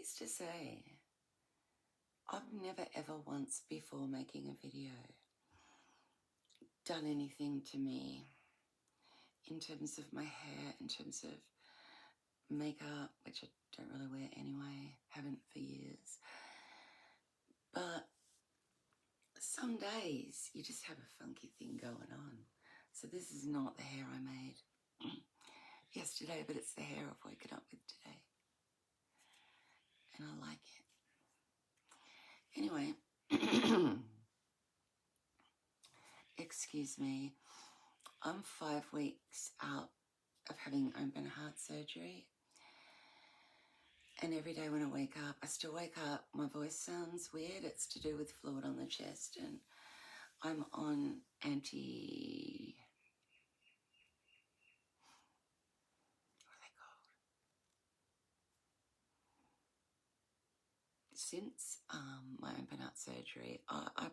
pleased to say I've never ever once before making a video done anything to me in terms of my hair, in terms of makeup, which I don't really wear anyway, haven't for years. But some days you just have a funky thing going on. So this is not the hair I made yesterday, but it's the hair I've woken up with today. And I like it. Anyway, excuse me, I'm 5 weeks out of having open heart surgery. And every day when I wake up, I still wake up, my voice sounds weird. It's to do with fluid on the chest, and I'm on what are they called? Since my open heart surgery,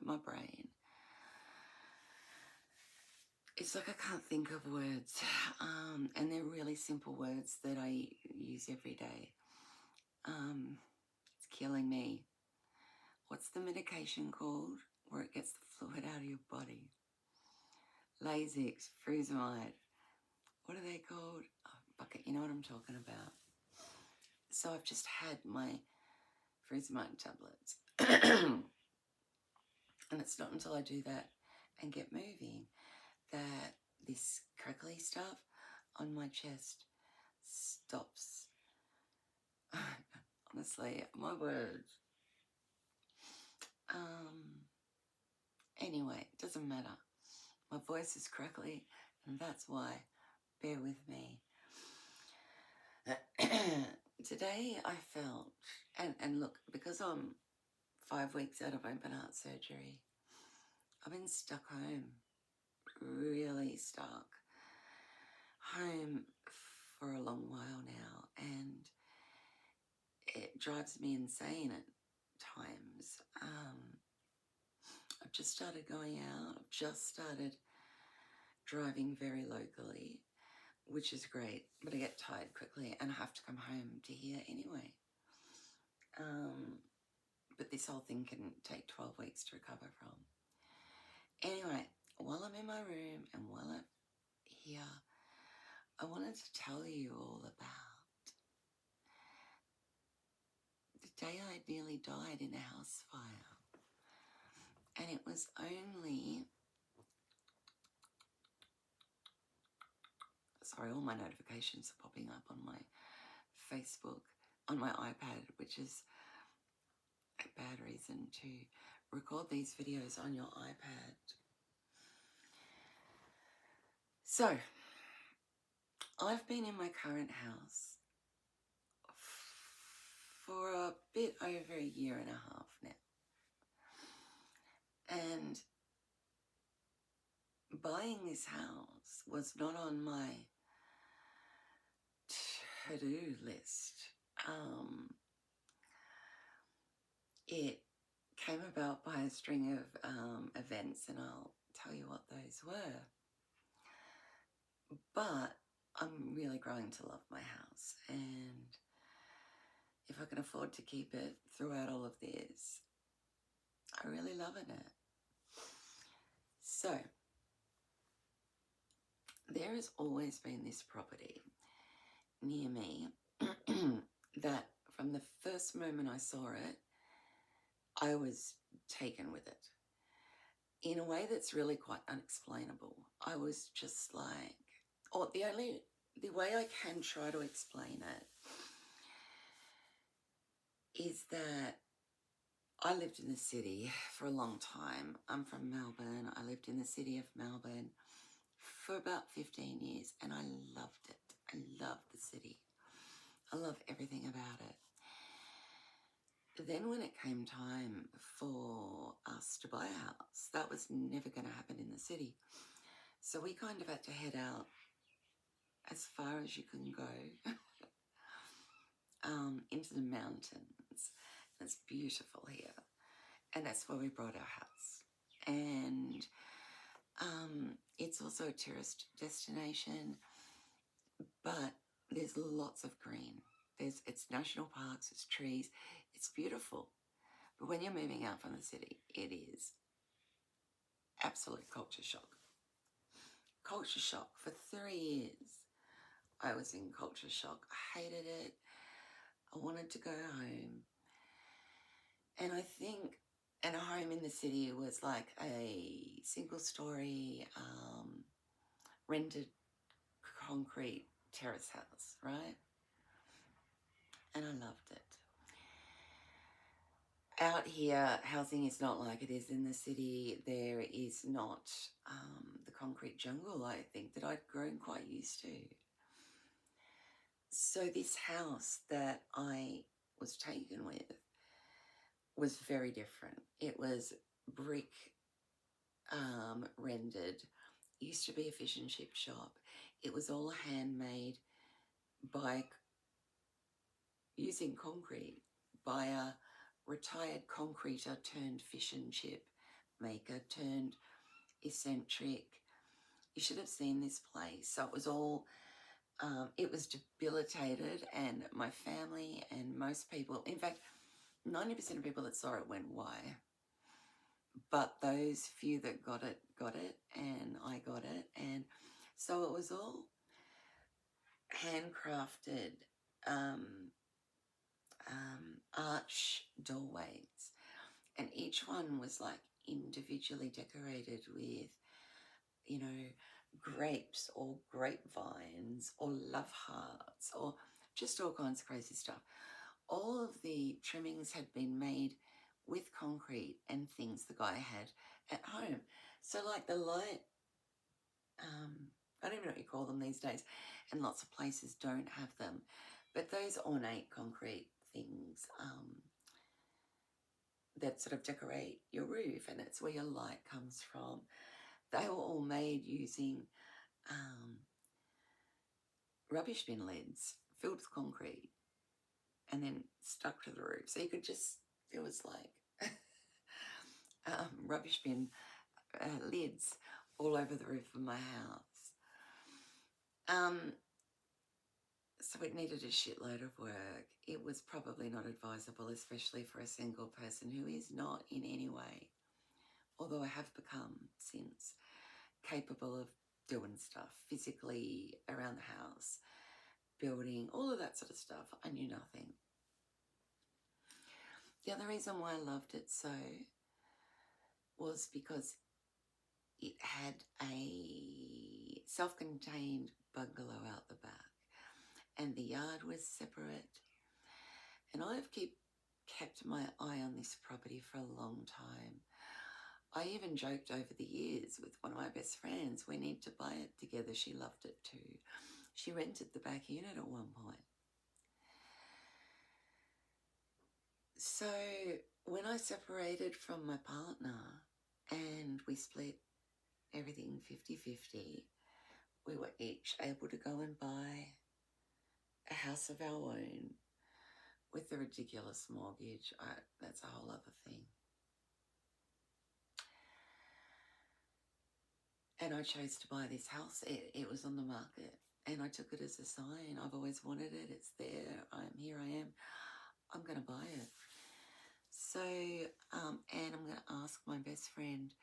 my brain, it's like I can't think of words, and they're really simple words that I use every day. It's killing me. What's the medication called where it gets the fluid out of your body? Lasix, Frusemide. What are they called? Oh, bucket, you know what I'm talking about. So I've just had my Frusemide tablets. And it's not until I do that and get moving that this crackly stuff on my chest stops. Honestly, my words. Anyway, it doesn't matter. My voice is crackly, and that's why. Bear with me. Today I felt, and look, because I'm 5 weeks out of open heart surgery, I've been stuck home, really stuck home for a long while now, and it drives me insane at times. I've just started going out, I've just started driving very locally, which is great, but I get tired quickly and I have to come home to here anyway. But this whole thing can take 12 weeks to recover from. Anyway, while I'm in my room and while I'm here, I wanted to tell you all about the day I nearly died in a house fire. And it was only, sorry, all my notifications are popping up on my Facebook, on my iPad, which is a bad reason to record these videos on your iPad. So, I've been in my current house for a bit over a year and a half now. And buying this house was not on my to-do list. It came about by a string of events, and I'll tell you what those were. But I'm really growing to love my house, and if I can afford to keep it throughout all of this, I really love it. So, there has always been this property near me that from the first moment I saw it, I was taken with it in a way that's really quite unexplainable. I was just like, the way I can try to explain it is that I lived in the city for a long time. I'm from Melbourne. I lived in the city of Melbourne for about 15 years, and I loved it. I loved the city. I love everything about it. Then when it came time for us to buy a house, that was never going to happen in the city. So we kind of had to head out as far as you can go into the mountains. It's beautiful here. And that's where we brought our house. And it's also a tourist destination, but there's lots of green. It's national parks, it's trees, it's beautiful. But when you're moving out from the city, it is absolute culture shock. Culture shock. For 3 years, I was in culture shock. I hated it. I wanted to go home. And I think, and a home in the city was like a single story, rented concrete terrace house, right? And I loved it. Out here, housing is not like it is in the city. There is not the concrete jungle, I think, that I'd grown quite used to. So this house that I was taken with was very different. It was brick rendered. It used to be a fish and chip shop. It was all handmade by using concrete by a retired concreter turned fish and chip maker turned eccentric. You should have seen this place. So it was all, it was debilitated, and my family and most people, in fact, 90% of people that saw it went, why? But those few that got it, and I got it. And so it was all handcrafted arch doorways, and each one was like individually decorated with, you know, grapes or grapevines or love hearts or just all kinds of crazy stuff. All of the trimmings had been made with concrete and things the guy had at home. So like the light, I don't even know what you call them these days, and lots of places don't have them, but those ornate concrete things that sort of decorate your roof, and it's where your light comes from. They were all made using rubbish bin lids filled with concrete and then stuck to the roof. So you could just, it was like rubbish bin lids all over the roof of my house. So it needed a shitload of work. It was probably not advisable, especially for a single person who is not in any way, although I have become since, capable of doing stuff physically around the house, building, all of that sort of stuff. I knew nothing. The other reason why I loved it so was because it had a self-contained bungalow out the back, and the yard was separate. And I've kept my eye on this property for a long time. I even joked over the years with one of my best friends, we need to buy it together. She loved it too. She rented the back unit at one point. So when I separated from my partner and we split everything 50-50, we were each able to go and buy a house of our own with a ridiculous mortgage. That's a whole other thing. And I chose to buy this house. It was on the market, and I took it as a sign. I've always wanted it. It's there. Here I am. I'm going to buy it. So, and I'm going to ask my best friend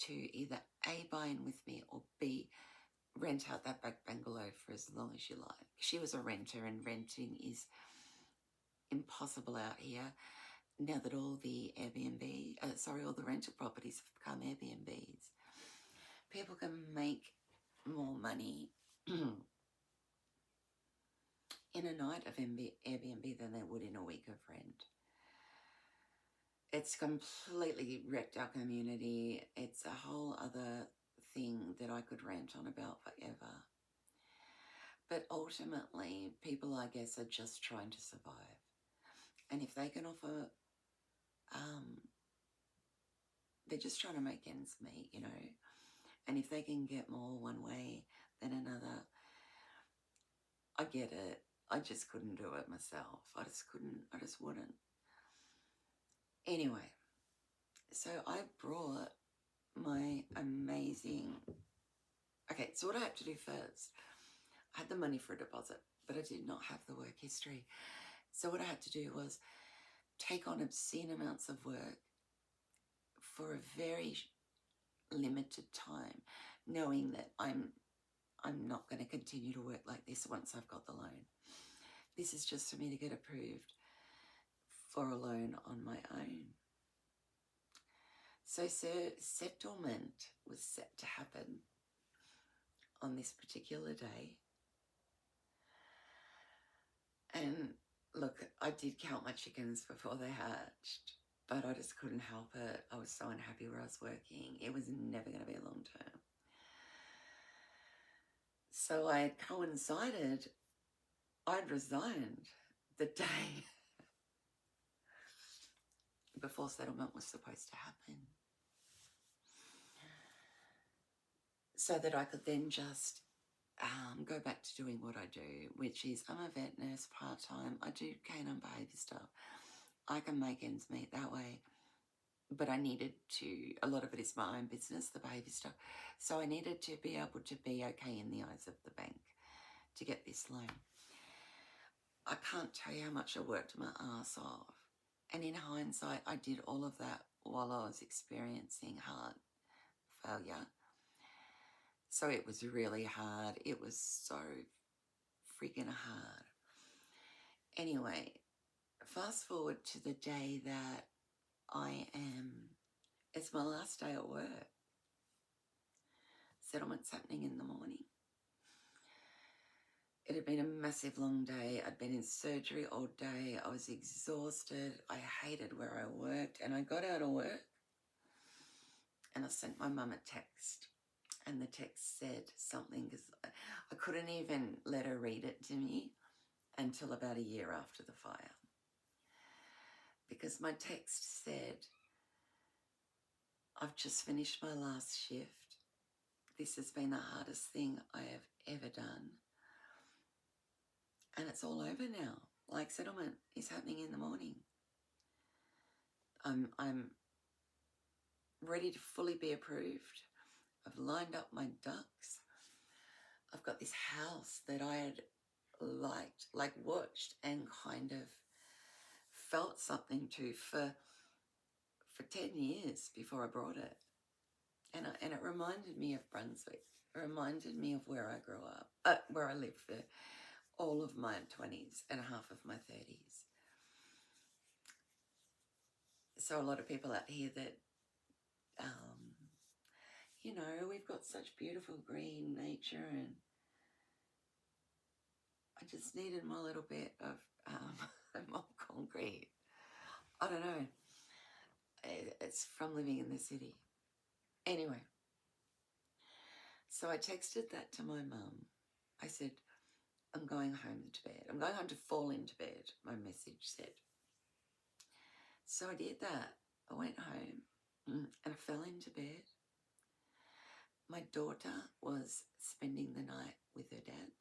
to either A, buy in with me, or B, rent out that back bungalow for as long as you like. She was a renter, and renting is impossible out here now that all the all the rental properties have become Airbnbs. People can make more money in a night of Airbnb than they would in a week of rent. It's completely wrecked our community. It's a whole other thing that I could rant on about forever. But ultimately, people, I guess, are just trying to survive. And if they can offer, they're just trying to make ends meet, you know. And if they can get more one way than another, I get it. I just couldn't do it myself. I just wouldn't. Anyway, so I brought my amazing... Okay, so what I have to do first, I had the money for a deposit, but I did not have the work history. So what I had to do was take on obscene amounts of work for a very limited time, knowing that I'm not going to continue to work like this once I've got the loan. This is just for me to get approved for a loan on my own. So settlement was set to happen on this particular day. And look, I did count my chickens before they hatched, but I just couldn't help it. I was so unhappy where I was working. It was never going to be long term. So I coincided, I'd resigned the day before settlement was supposed to happen, so that I could then just go back to doing what I do, which is I'm a vet nurse part-time. I do canine behaviour stuff. I can make ends meet that way, but I needed to, a lot of it is my own business, the behaviour stuff, so I needed to be able to be okay in the eyes of the bank to get this loan. I can't tell you how much I worked my ass off, and in hindsight I did all of that while I was experiencing heart failure. So it was really hard. It was so freaking hard. Anyway, fast forward to the day that it's my last day at work. Settlement's happening in the morning. It had been a massive long day. I'd been in surgery all day. I was exhausted. I hated where I worked. And I got out of work and I sent my mum a text. And the text said something, because I couldn't even let her read it to me until about a year after the fire. Because my text said, I've just finished my last shift. This has been the hardest thing I have ever done. And it's all over now. Like, settlement is happening in the morning. I'm ready to fully be approved. I've lined up my ducks. I've got this house that I had watched and kind of felt something to for 10 years before I brought it. And it reminded me of Brunswick. It reminded me of where I grew up, where I lived for all of my 20s and half of my 30s. So a lot of people out here that, you know, we've got such beautiful green nature, and I just needed my little bit of more concrete. I don't know. It's from living in the city. Anyway, so I texted that to my mum. I said, I'm going home to bed. I'm going home to fall into bed, my message said. So I did that. I went home and I fell into bed. My daughter was spending the night with her dad.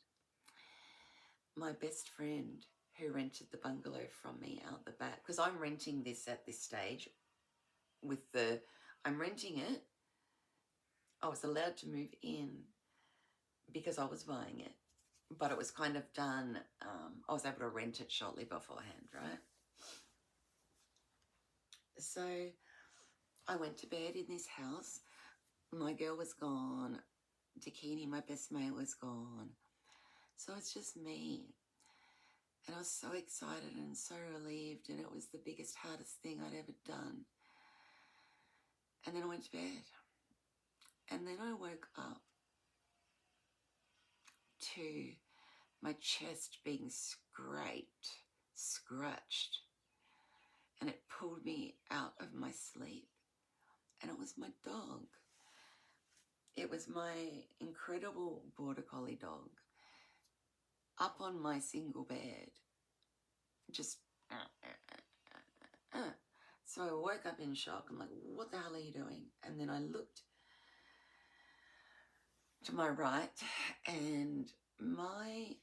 My best friend, who rented the bungalow from me out the back, because I'm renting this at this stage I'm renting it. I was allowed to move in because I was buying it, but it was kind of done, I was able to rent it shortly beforehand, right? So I went to bed in this house. My girl was gone. Dakini, my best mate, was gone. So it's just me. And I was so excited and so relieved, and it was the biggest, hardest thing I'd ever done. And then I went to bed. And then I woke up to my chest being scratched, and it pulled me out of my sleep. And it was my dog. It was my incredible border collie dog up on my single bed, just So I woke up in shock. I'm like, what the hell are you doing? And then I looked to my right, and my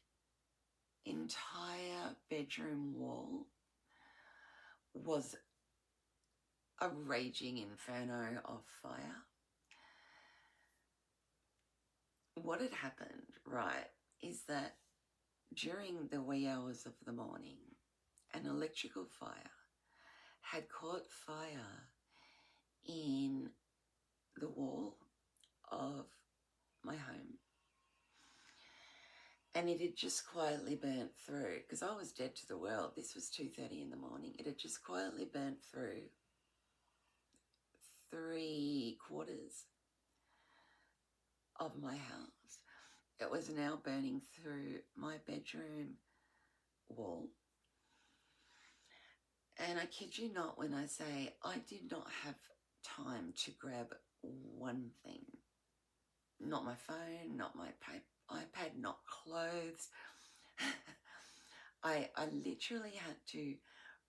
entire bedroom wall was a raging inferno of fire. What had happened, right, is that during the wee hours of the morning, an electrical fire had caught fire in the wall of my home. And it had just quietly burnt through, because I was dead to the world. This was 2:30 in the morning. It had just quietly burnt through 3/4 of my house. It was now burning through my bedroom wall. And I kid you not when I say I did not have time to grab one thing. Not my phone, not my iPad, not clothes. I literally had to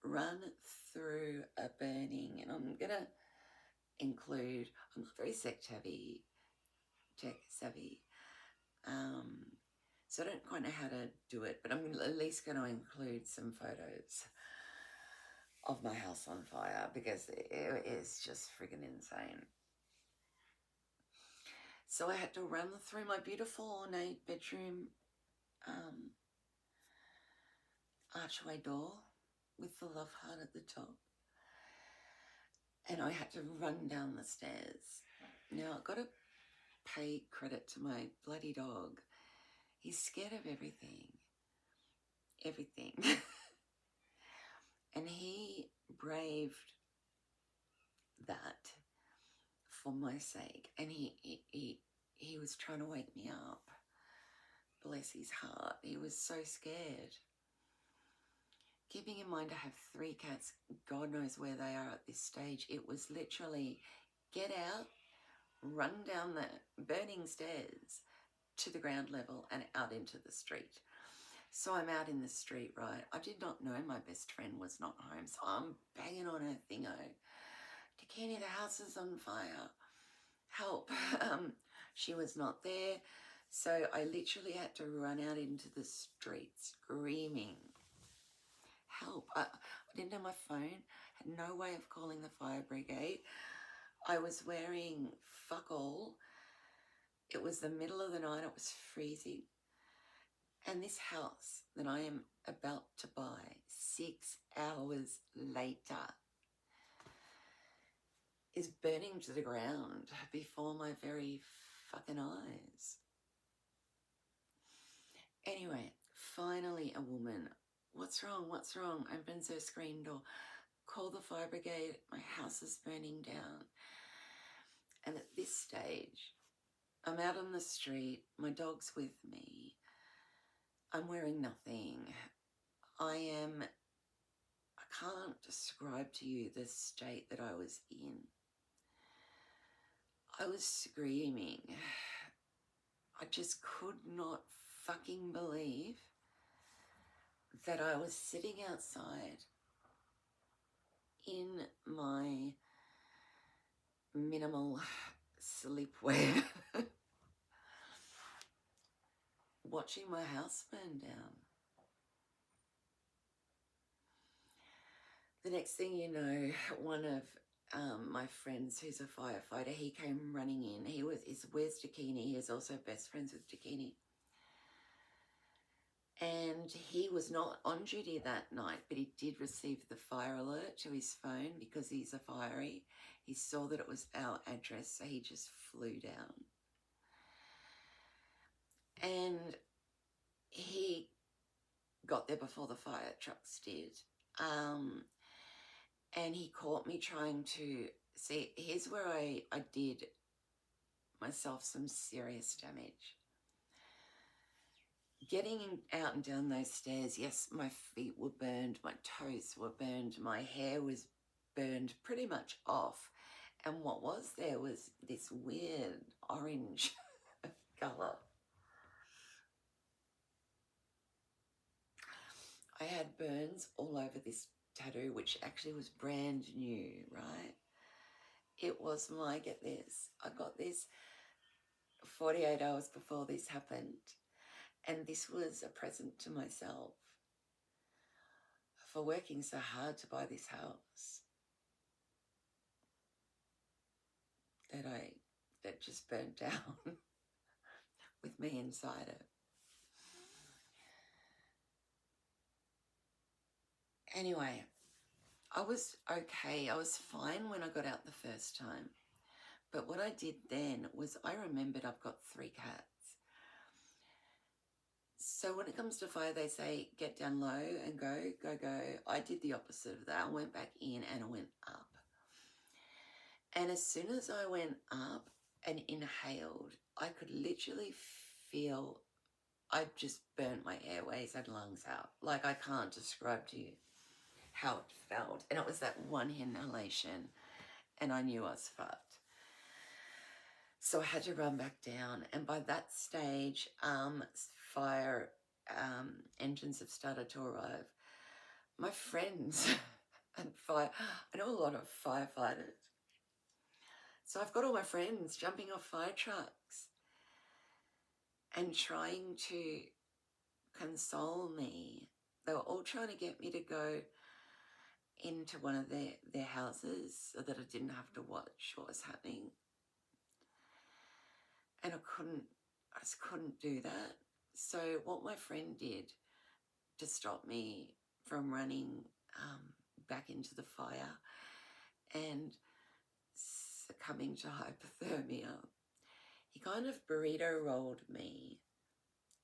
run through a burning, and I'm going to include, I'm not very tech savvy, so I don't quite know how to do it, but I'm at least going to include some photos of my house on fire, because it is just friggin' insane. So I had to run through my beautiful ornate bedroom archway door with the love heart at the top. And I had to run down the stairs. Now, I've got to pay credit to my bloody dog. He's scared of everything. Everything. And he braved that for my sake. And he was trying to wake me up. Bless his heart. He was so scared. Keeping in mind I have 3 cats, God knows where they are at this stage. It was literally get out, run down the burning stairs to the ground level and out into the street. So I'm out in the street, right? I did not know my best friend was not home, so I'm banging on her thingo. Dakini, the house is on fire. Help. She was not there. So I literally had to run out into the street screaming. Help. I didn't have my phone, had no way of calling the fire brigade. I was wearing fuck all. It was the middle of the night, it was freezing. And this house that I am about to buy 6 hours later is burning to the ground before my very fucking eyes. Anyway, finally a woman, what's wrong, opens her screen door, call the fire brigade, my house is burning down. And at this stage, I'm out on the street, my dog's with me, I'm wearing nothing. I can't describe to you the state that I was in. I was screaming. I just could not fucking believe that I was sitting outside in my minimal sleepwear watching my house burn down. The next thing you know, one of my friends who's a firefighter, he came running in. Where's Dakini? He is also best friends with Dakini. And he was not on duty that night, but he did receive the fire alert to his phone because he's a fiery. He saw that it was our address, so he just flew down. And he got there before the fire trucks did. And he caught me trying to see, here's where I did myself some serious damage. Getting out and down those stairs, yes, my feet were burned, my toes were burned, my hair was burned pretty much off. And what was there was this weird orange colour. I had burns all over this tattoo, which actually was brand new, right? It was my, get this, I got this 48 hours before this happened. And this was a present to myself for working so hard to buy this house that just burnt down with me inside it. Anyway, I was okay. I was fine when I got out the first time. But what I did then was I remembered I've got 3 cats. So when it comes to fire, they say get down low and go, go, go. I did the opposite of that. I went back in and I went up. And as soon as I went up and inhaled, I could literally feel I just burnt my airways and lungs out. Like, I can't describe to you how it felt. And it was that one inhalation, and I knew I was fucked. So I had to run back down. And by that stage, fire engines have started to arrive. My friends and I know a lot of firefighters. So I've got all my friends jumping off fire trucks and trying to console me. They were all trying to get me to go into one of their houses so that I didn't have to watch what was happening. And I just couldn't do that. So what my friend did to stop me from running back into the fire and succumbing to hypothermia, he kind of burrito rolled me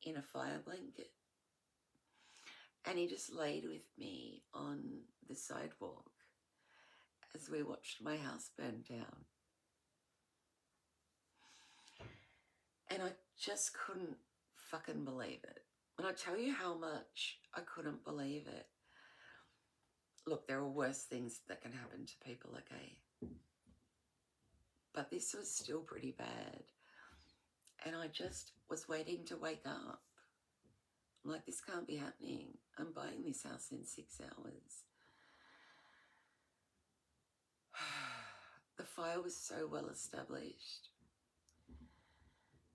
in a fire blanket. And he just laid with me on the sidewalk as we watched my house burn down. And I just couldn't fucking believe it. When I tell you how much I couldn't believe it, look, there are worse things that can happen to people, okay? But this was still pretty bad. And I just was waiting to wake up. I'm like, this can't be happening. I'm buying this house in 6 hours. The fire was so well established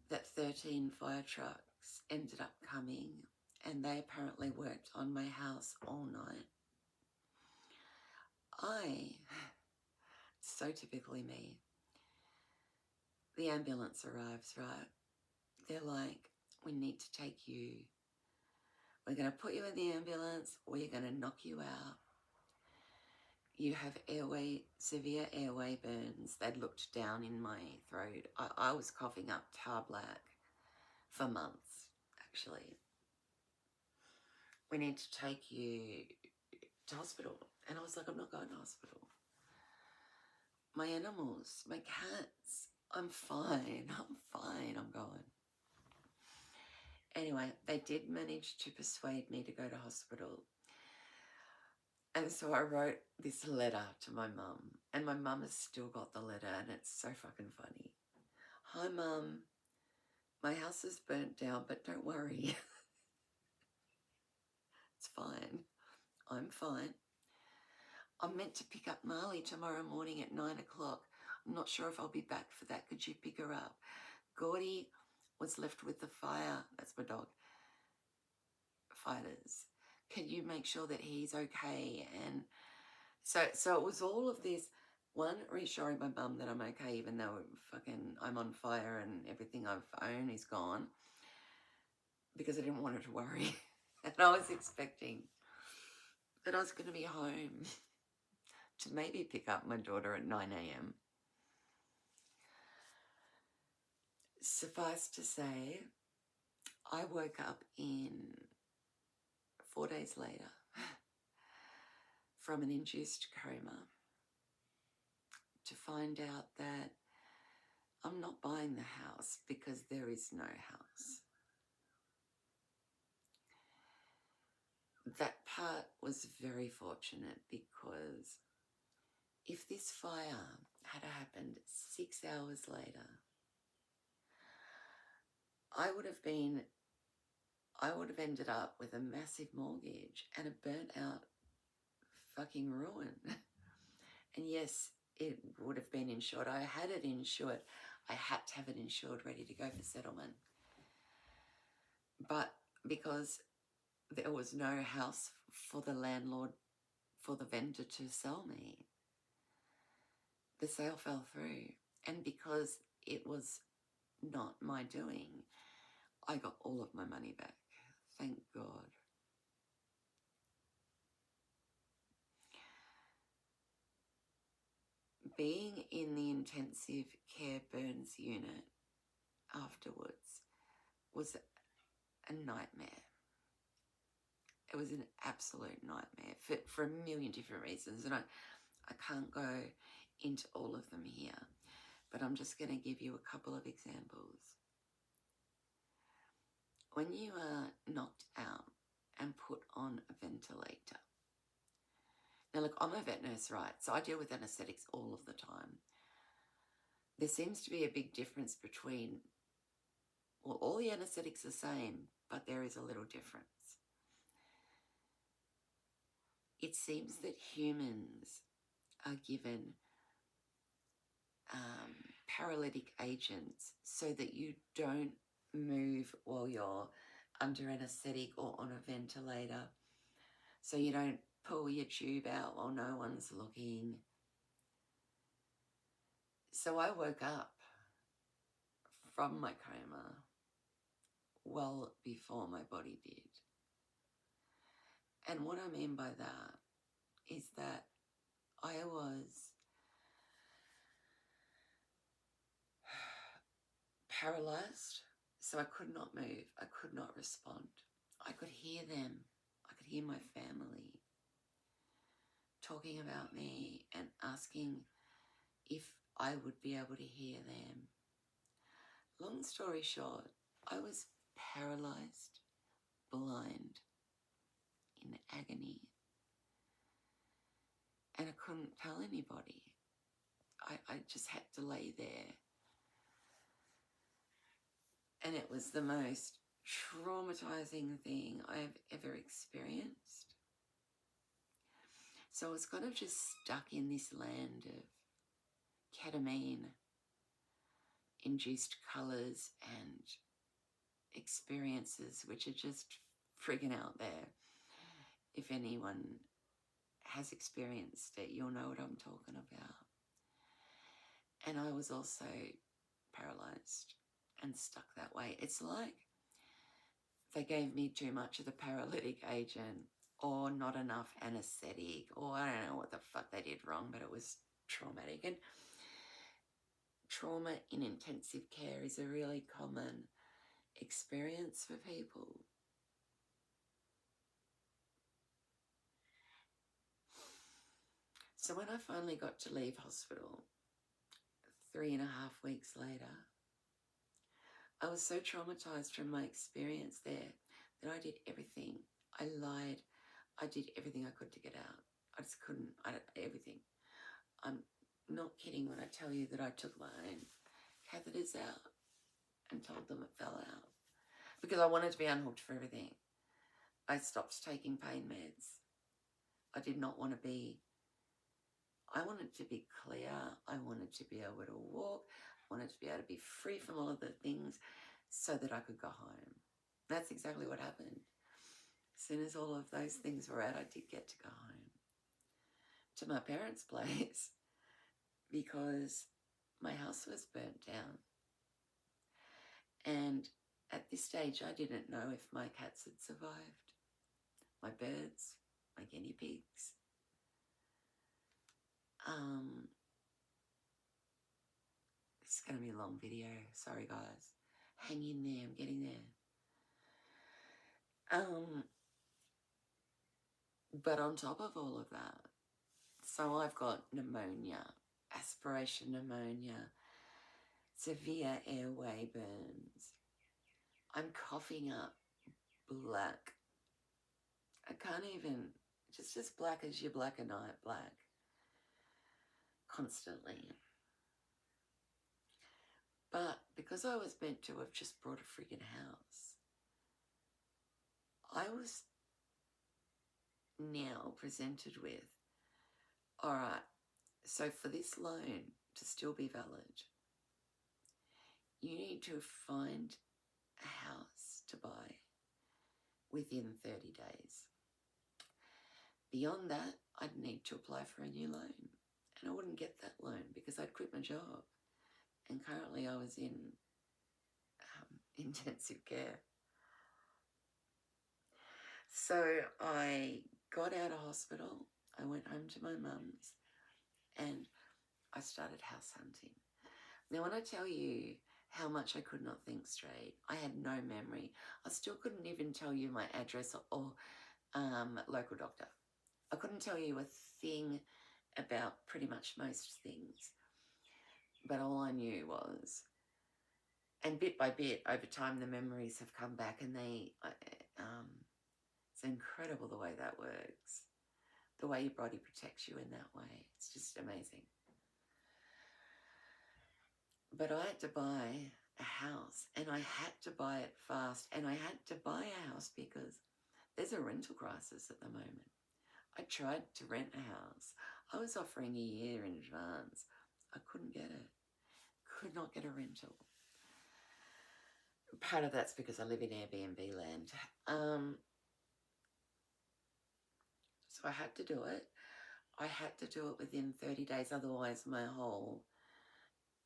that 13 fire trucks ended up coming, and they apparently worked on my house all night. So typically me, the ambulance arrives, right? They're like, we need to take you. We're going to put you in the ambulance. We're going to knock you out. You have severe airway burns. They'd looked down in my throat. I was coughing up tar black for months, actually. We need to take you to hospital. And I was like, I'm not going to hospital. My animals, my cats, I'm fine. I'm going. Anyway, they did manage to persuade me to go to hospital. And so I wrote this letter to my mum, and my mum has still got the letter, and it's so fucking funny. Hi, Mum. My house is burnt down, but don't worry. It's fine. I'm fine. I'm meant to pick up Marley tomorrow morning at 9 o'clock. I'm not sure if I'll be back for that. Could you pick her up? Gordy was left with the fire. That's my dog. Fighters. Can you make sure that he's okay? And so it was all of this. One, reassuring my mum that I'm okay, even though I'm on fire and everything I've owned is gone, because I didn't want her to worry. And I was expecting that I was going to be home to maybe pick up my daughter at 9 a.m. Suffice to say, I woke up 4 days later from an induced coma to find out that I'm not buying the house because there is no house. That part was very fortunate, because if this fire had happened 6 hours later, I would have ended up with a massive mortgage and a burnt out fucking ruin. And yes, it would have been insured. I had it insured. I had to have it insured, ready to go for settlement. But because there was no house for the landlord, for the vendor to sell me, the sale fell through. And because it was not my doing, I got all of my money back. Thank God. being in the intensive care burns unit afterwards was a nightmare. It was an absolute nightmare for a million different reasons, and I can't go into all of them here, but I'm just going to give you a couple of examples. When you are knocked out and put on a ventilator. Now look, I'm a vet nurse, right? So I deal with anaesthetics all of the time. There seems to be a big difference between, well, all the anaesthetics are the same, but there is a little difference. It seems that humans are given paralytic agents so that you don't move while you're under anaesthetic or on a ventilator, so you don't pull your tube out while no one's looking. So I woke up from my coma well before my body did. And what I mean by that is that I was paralyzed, so I could not move, I could not respond. I could hear them, I could hear my family talking about me and asking if I would be able to hear them. Long story short, I was paralyzed, blind, in agony, and I couldn't tell anybody. I just had to lay there. And it was the most traumatizing thing I've ever experienced. So I was kind of just stuck in this land of ketamine-induced colours and experiences which are just friggin' out there. If anyone has experienced it, you'll know what I'm talking about. And I was also paralysed and stuck that way. It's like they gave me too much of the paralytic agent or not enough anaesthetic, or I don't know what the fuck they did wrong, but it was traumatic. And trauma in intensive care is a really common experience for people. So when I finally got to leave hospital, 3.5 weeks later, I was so traumatized from my experience there that I did everything. I lied. I did everything I could to get out. I just couldn't. Everything. I'm not kidding when I tell you that I took my own catheters out and told them it fell out because I wanted to be unhooked for everything. I stopped taking pain meds. I did not want to be. I wanted to be clear. I wanted to be able to walk. I wanted to be able to be free from all of the things so that I could go home. That's exactly what happened. As soon as all of those things were out, I did get to go home to my parents' place because my house was burnt down. And at this stage, I didn't know if my cats had survived, my birds, my guinea pigs. This is going to be a long video. Sorry, guys. Hang in there. I'm getting there. But on top of all of that, so I've got pneumonia, aspiration pneumonia, severe airway burns. I'm coughing up black. I can't even, just as black as your black and night black. Constantly. But because I was meant to have just bought a friggin' house, I was now presented with, all right, so for this loan to still be valid, you need to find a house to buy within 30 days. Beyond that, I'd need to apply for a new loan, and I wouldn't get that loan because I'd quit my job, and currently I was in intensive care. So I got out of hospital, I went home to my mum's, and I started house hunting. Now, when I tell you how much I could not think straight, I had no memory. I still couldn't even tell you my address or local doctor. I couldn't tell you a thing about pretty much most things. But all I knew was, and bit by bit, over time, the memories have come back, and it's incredible the way that works. The way your body protects you in that way. It's just amazing. But I had to buy a house, and I had to buy it fast, and I had to buy a house because there's a rental crisis at the moment. I tried to rent a house. I was offering a year in advance. I couldn't get it. Could not get a rental. Part of that's because I live in Airbnb land. So I had to do it. I had to do it within 30 days. Otherwise, my whole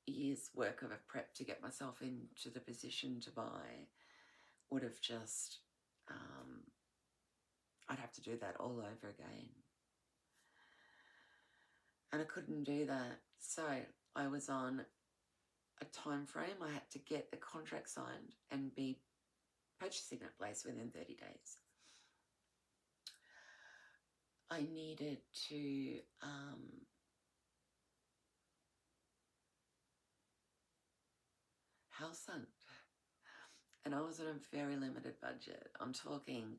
year's work of a prep to get myself into the position to buy would have just, I'd have to do that all over again. And I couldn't do that. So I was on a time frame. I had to get the contract signed and be purchasing that place within 30 days. I needed to house hunt. And I was on a very limited budget. I'm talking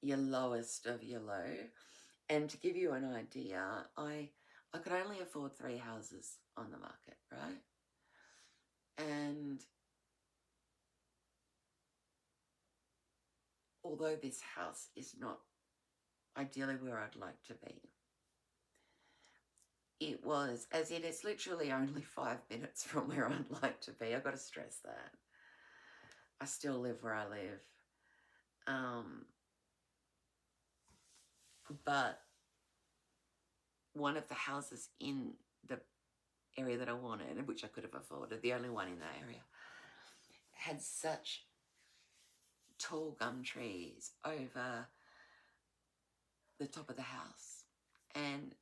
your lowest of your low. And to give you an idea, I could only afford 3 houses on the market, right? And although this house is not ideally where I'd like to be, it was, as in it's literally only 5 minutes from where I'd like to be. I've got to stress that. I still live where I live. But one of the houses in the area that I wanted, which I could have afforded, the only one in that area, had such tall gum trees over the top of the house, and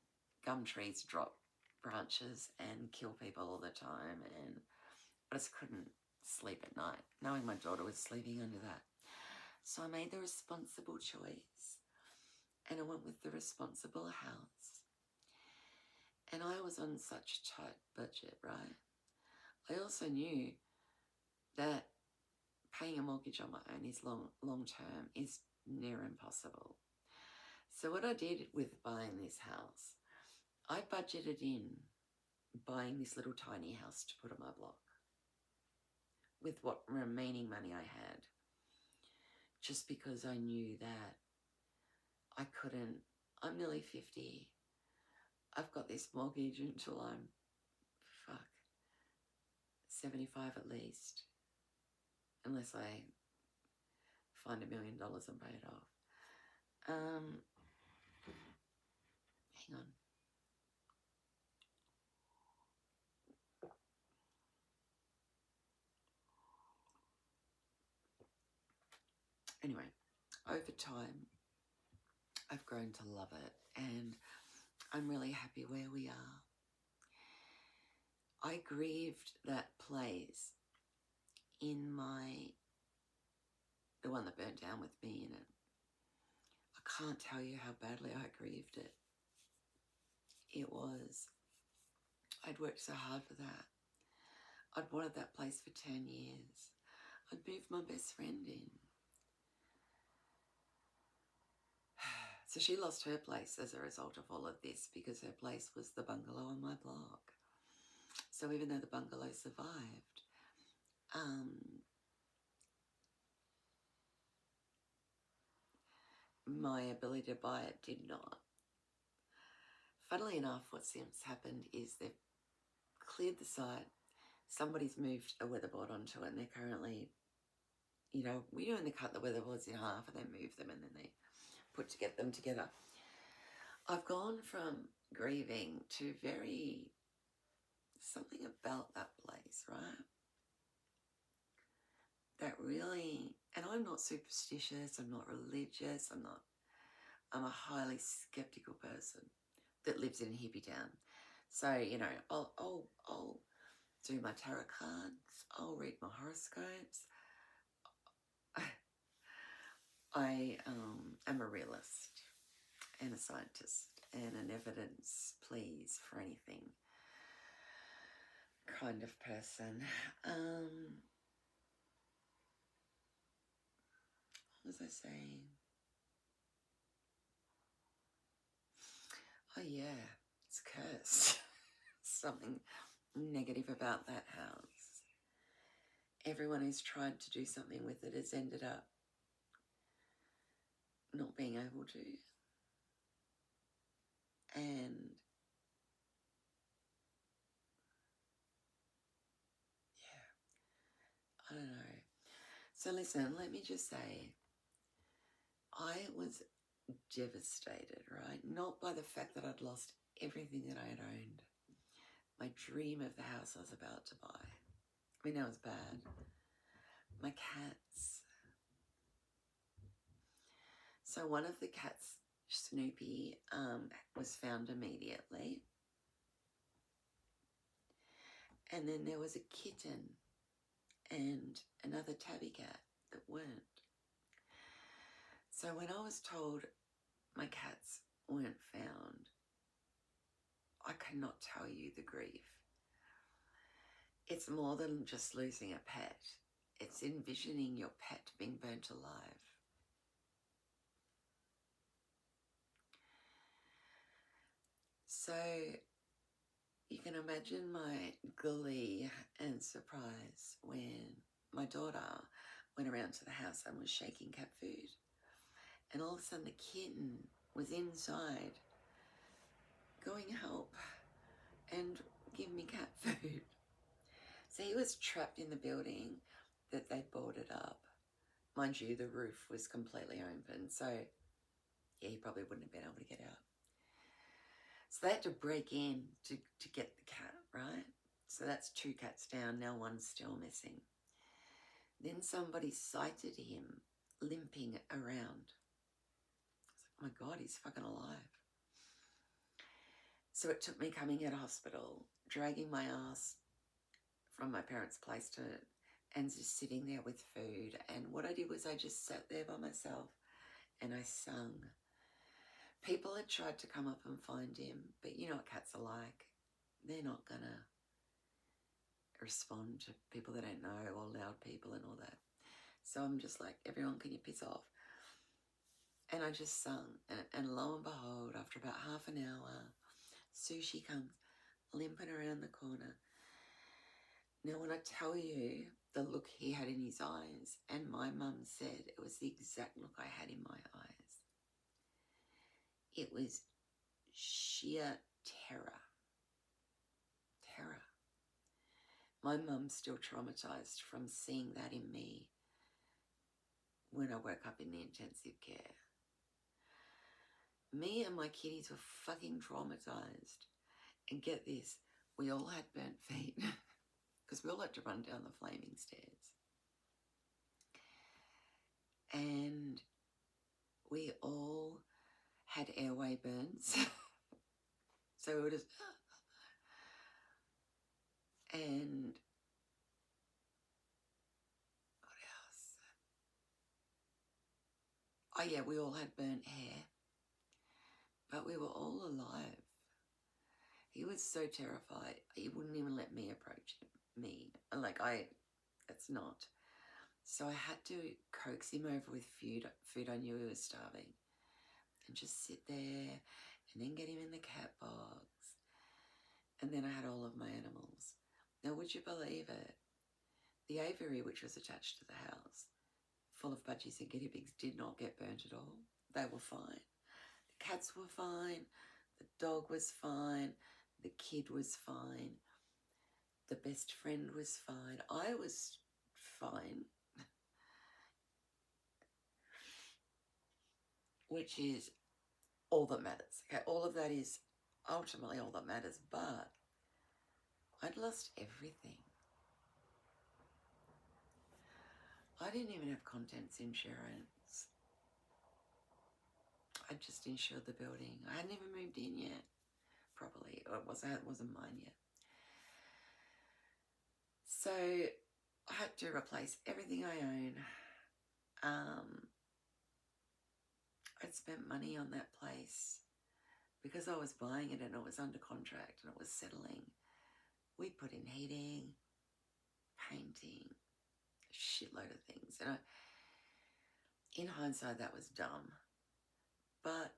gum trees drop branches and kill people all the time, and I just couldn't sleep at night knowing my daughter was sleeping under that. So I made the responsible choice, and I went with the responsible house. And I was on such a tight budget, right? I also knew that paying a mortgage on my own is long term is near impossible. So what I did with buying this house, I budgeted in buying this little tiny house to put on my block with what remaining money I had, just because I knew that I couldn't. I'm nearly 50. I've got this mortgage until I'm 75 at least, unless I find $1 million and pay it off. Hang on. Anyway, over time, I've grown to love it, and I'm really happy where we are. I grieved that place in the one that burnt down with me in it. I can't tell you how badly I grieved it. It was, I'd worked so hard for that. I'd wanted that place for 10 years. I'd moved my best friend in. So she lost her place as a result of all of this, because her place was the bungalow on my block. So even though the bungalow survived, my ability to buy it did not. Funnily enough, what since happened is they've cleared the site. Somebody's moved a weatherboard onto it, and they're currently, when they cut the weatherboards in half and then move them and then they get them together. I've gone from grieving to something about that place, right? That really, and I'm not superstitious, I'm not religious, I'm a highly skeptical person that lives in a hippie town. So, you know, I'll do my tarot cards, I'll read my horoscopes. I am a realist and a scientist and an evidence please for anything kind of person. What was I saying? Oh yeah, it's cursed. Something negative about that house. Everyone who's tried to do something with it has ended up not being able to. And yeah, I don't know. So listen, let me just say, I was devastated, right? Not by the fact that I'd lost everything that I had owned. My dream of the house I was about to buy. I mean, that was bad. My cats. So one of the cats, Snoopy, was found immediately. And then there was a kitten and another tabby cat that weren't. So when I was told my cats weren't found, I cannot tell you the grief. It's more than just losing a pet. It's envisioning your pet being burnt alive. So you can imagine my glee and surprise when my daughter went around to the house and was shaking cat food. And all of a sudden the kitten was inside going, help and give me cat food. So he was trapped in the building that they boarded up. Mind you, the roof was completely open, so yeah, he probably wouldn't have been able to get out. So they had to break in to get the cat, right? So that's 2 cats down, now 1's still missing. Then somebody sighted him limping around. I was like, oh my God, he's fucking alive. So it took me coming out of hospital, dragging my ass from my parents' place to, and just sitting there with food. And what I did was I just sat there by myself and I sung. People had tried to come up and find him, but you know what cats are like. They're not gonna respond to people they don't know or loud people and all that. So I'm just like, everyone, can you piss off? And I just sung. And lo and behold, after about half an hour, Sushi comes limping around the corner. Now, when I tell you the look he had in his eyes, and my mum said it was the exact look I had in my eyes, it was sheer terror. Terror. My mum's still traumatized from seeing that in me when I woke up in the intensive care. Me and my kitties were fucking traumatized. And get this, we all had burnt feet because we all had to run down the flaming stairs. And we all had airway burns. So we were just... And what else? Oh yeah, we all had burnt hair. But we were all alive. He was so terrified. He wouldn't even let me approach me. Like, it's not. So I had to coax him over with food I knew he was starving. And just sit there and then get him in the cat box. And then I had all of my animals. Now, would you believe it? The aviary, which was attached to the house, full of budgies and guinea pigs, did not get burnt at all. They were fine. The cats were fine. The dog was fine. The kid was fine. The best friend was fine. I was fine. Which is all that matters. Okay, all of that is ultimately all that matters, but I'd lost everything. I didn't even have contents insurance. I just insured the building. I hadn't even moved in yet. properly. Or it wasn't mine yet. So I had to replace everything I own. I'd spent money on that place because I was buying it and it was under contract and it was settling. We put in heating, painting, a shitload of things. And in hindsight, that was dumb. But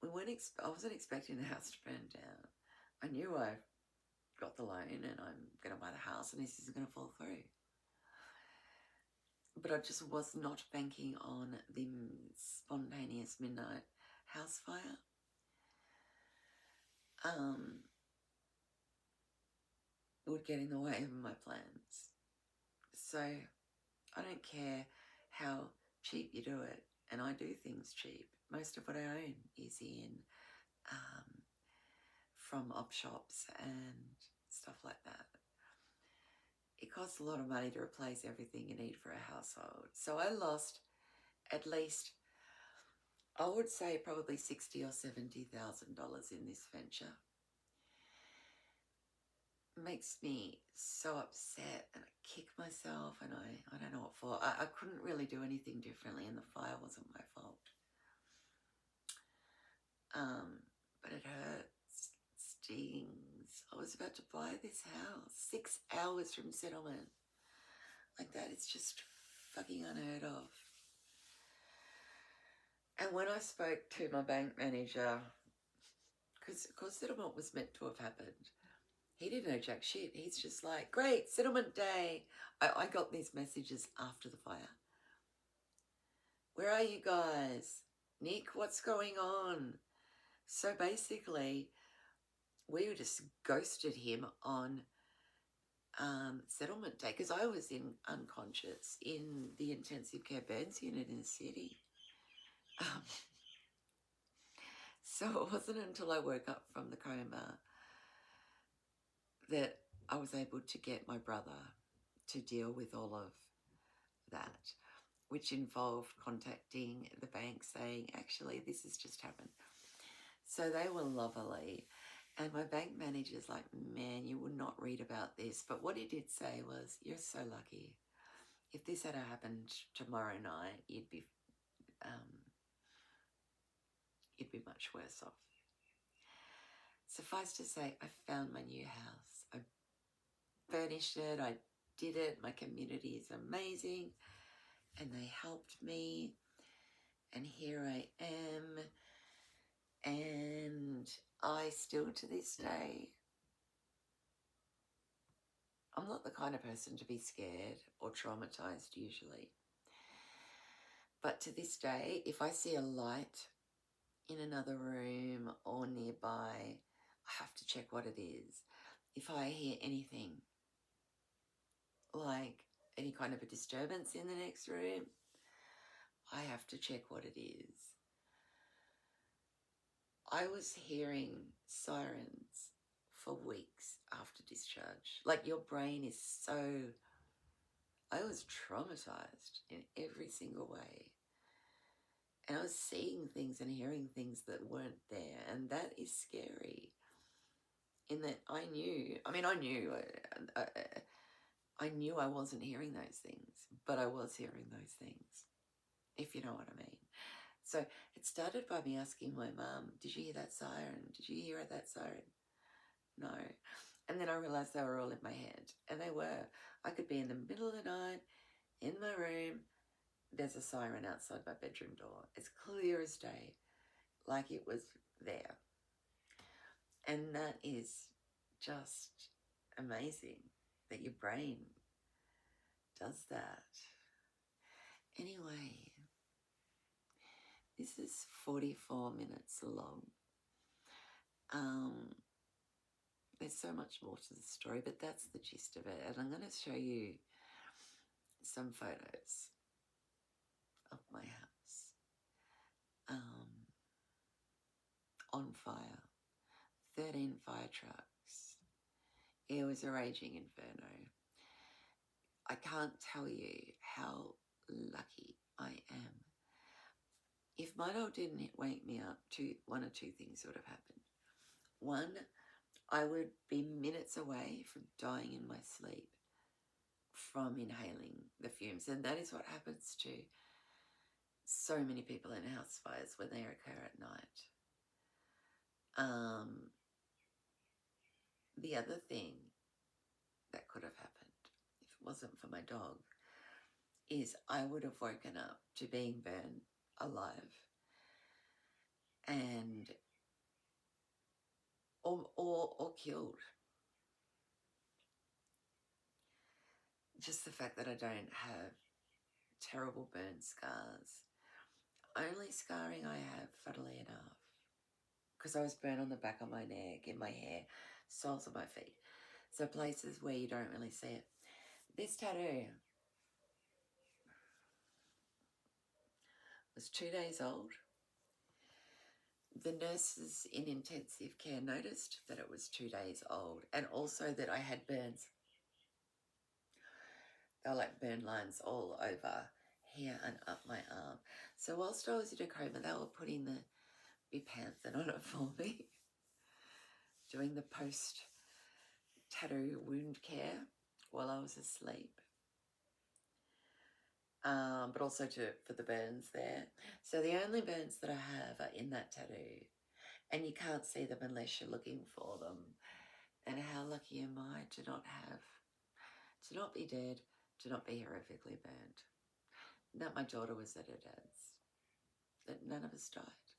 I wasn't expecting the house to burn down. I knew I got the loan and I'm going to buy the house and this is going to fall through. But I just was not banking on the spontaneous midnight house fire. It would get in the way of my plans. So I don't care how cheap you do it, and I do things cheap. Most of what I own is from op shops and stuff like that. It costs a lot of money to replace everything you need for a household. So I lost at least, I would say probably $60,000 or $70,000 in this venture. It makes me so upset and I kick myself and I don't know what for. I couldn't really do anything differently and the fire wasn't my fault. But it hurts, it stings. I was about to buy this house 6 hours from settlement. Like that, it's just fucking unheard of. And when I spoke to my bank manager, because settlement was meant to have happened, he didn't know jack shit. He's just like, great, settlement day. I got these messages after the fire. Where are you guys? Nick, what's going on? So basically, we just ghosted him on settlement day because I was unconscious in the intensive care burns unit in the city. So it wasn't until I woke up from the coma that I was able to get my brother to deal with all of that, which involved contacting the bank saying, actually, this has just happened. So they were lovely. And my bank manager's like, man, you would not read about this. But what he did say was, you're so lucky. If this had happened tomorrow night, you'd be much worse off. Suffice to say, I found my new house. I furnished it. I did it. My community is amazing. And they helped me. And here I am. And I still, to this day, I'm not the kind of person to be scared or traumatized usually. But to this day, if I see a light in another room or nearby, I have to check what it is. If I hear anything, like any kind of a disturbance in the next room, I have to check what it is. I was hearing sirens for weeks after discharge. Like your brain is so... I was traumatized in every single way. And I was seeing things and hearing things that weren't there. And that is scary. In that I knew I wasn't hearing those things. But I was hearing those things. If you know what I mean. So it started by me asking my mum, did you hear that siren? Did you hear that siren? No. And then I realised they were all in my head. And they were. I could be in the middle of the night, in my room. There's a siren outside my bedroom door. It's clear as day. Like it was there. And that is just amazing that your brain does that. Anyway, this is 44 minutes long. There's so much more to the story, but that's the gist of it. And I'm going to show you some photos of my house on fire. 13 fire trucks. It was a raging inferno. I can't tell you how lucky I am. If my dog didn't wake me up, one or two things would have happened. One, I would be minutes away from dying in my sleep from inhaling the fumes. And that is what happens to so many people in house fires when they occur at night. The other thing that could have happened, if it wasn't for my dog, is I would have woken up to being burned alive, and or killed. Just the fact that I don't have terrible burn scars. Only scarring I have, funnily enough, because I was burned on the back of my neck, in my hair, soles of my feet. So places where you don't really see it. This tattoo was 2 days old. The nurses in intensive care noticed that it was 2 days old, and also that I had burns. They were like burn lines all over here and up my arm. So whilst I was in a coma, they were putting the Bepanthen on it for me, doing the post-tattoo wound care while I was asleep. But also for the burns there. So the only burns that I have are in that tattoo, and you can't see them unless you're looking for them. And how lucky am I to not be dead, to not be horrifically burnt. That my daughter was at her dad's, that none of us died.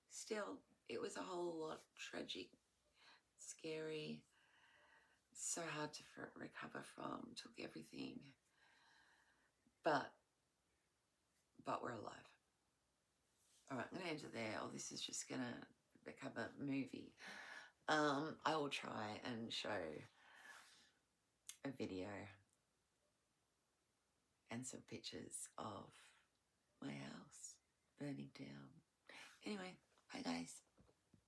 Still, it was a whole lot tragic, scary, so hard to recover from, took everything. But we're alive. All right, I'm going to end it there. Oh, this is just going to become a movie. I will try and show a video and some pictures of my house burning down. Anyway, bye guys.